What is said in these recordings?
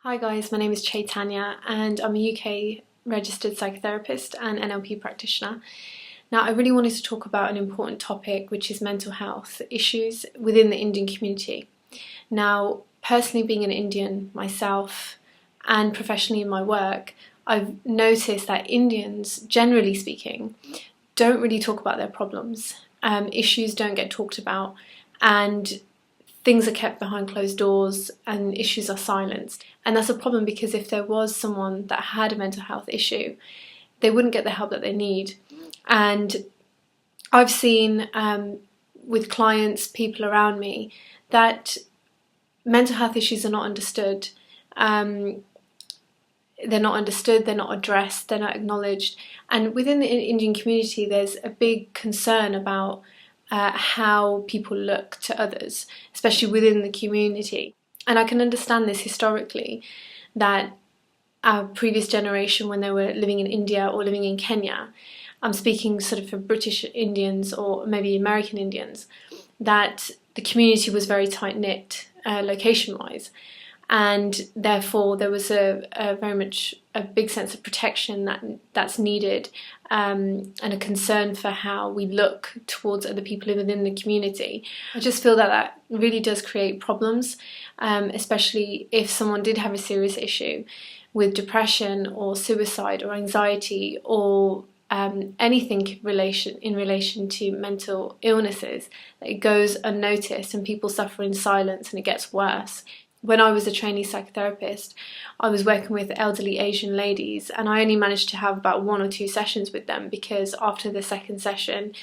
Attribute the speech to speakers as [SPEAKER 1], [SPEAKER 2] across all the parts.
[SPEAKER 1] Hi guys, my name is Chaitanya and I'm a UK registered psychotherapist and NLP practitioner. Now I really wanted to talk about an important topic, which is mental health issues within the Indian community. Now personally, being an Indian myself and professionally in my work, I've noticed that Indians, generally speaking, don't really talk about their problems. Issues don't get talked about and things are kept behind closed doors and issues are silenced. And that's a problem because if there was someone that had a mental health issue, they wouldn't get the help that they need. And I've seen with clients, people around me, that mental health issues are not understood. They're not understood, they're not addressed, they're not acknowledged. And within the Indian community, there's a big concern about how people look to others, especially within the community. And I can understand this historically, that our previous generation, when they were living in India or living in Kenya, I'm speaking sort of for British Indians or maybe American Indians, that the community was very tight-knit location-wise. And therefore there was a very much a big sense of protection that's needed, and a concern for how we look towards other people within the community. I just feel that really does create problems, especially if someone did have a serious issue with depression or suicide or anxiety or anything in relation to mental illnesses, that it goes unnoticed and people suffer in silence and it gets worse. When I was a trainee psychotherapist, I was working with elderly Asian ladies and I only managed to have about 1 or 2 sessions with them because after the second session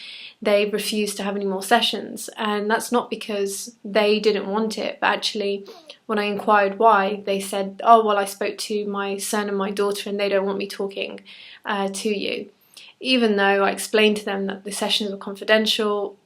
[SPEAKER 1] they refused to have any more sessions. And that's not because they didn't want it, but actually when I inquired why, they said, oh well, I spoke to my son and my daughter and they don't want me talking to you. Even though I explained to them that the sessions were confidential,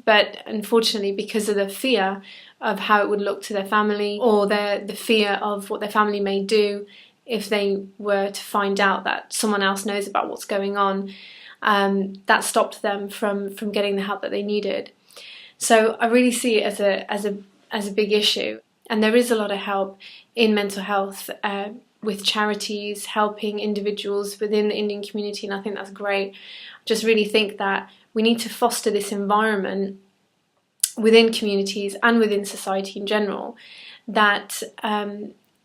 [SPEAKER 1] but unfortunately because of the fear of how it would look to their family, or the fear of what their family may do if they were to find out that someone else knows about what's going on, that stopped them from getting the help that they needed. So I really see it as a big issue, and there is a lot of help in mental health with charities helping individuals within the Indian community, and I think that's great. I just really think that we need to foster this environment within communities and within society in general that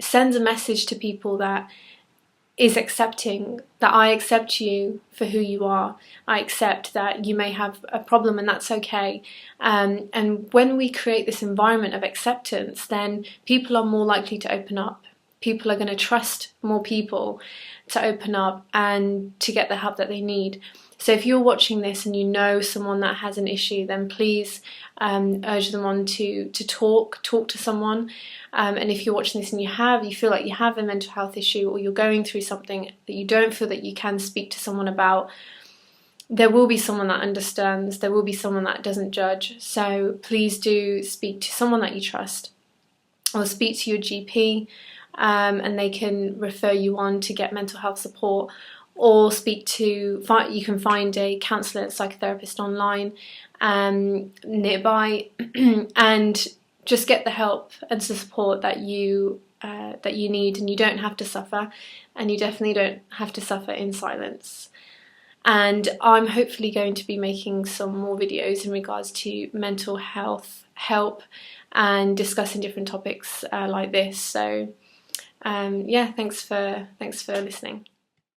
[SPEAKER 1] sends a message to people that is accepting, that I accept you for who you are. I accept that you may have a problem and that's okay. And when we create this environment of acceptance, then people are more likely to open up. People are going to trust more people to open up and to get the help that they need. So if you're watching this and you know someone that has an issue, then please urge them on to talk to someone. And if you're watching this and you feel like you have a mental health issue or you're going through something that you don't feel that you can speak to someone about, there will be someone that understands, there will be someone that doesn't judge. So please do speak to someone that you trust, or speak to your GP, and they can refer you on to get mental health support, or you can find a counsellor and psychotherapist online nearby and just get the help and the support that you need. And you don't have to suffer, and you definitely don't have to suffer in silence. And I'm hopefully going to be making some more videos in regards to mental health help and discussing different topics like this. So yeah, thanks for listening.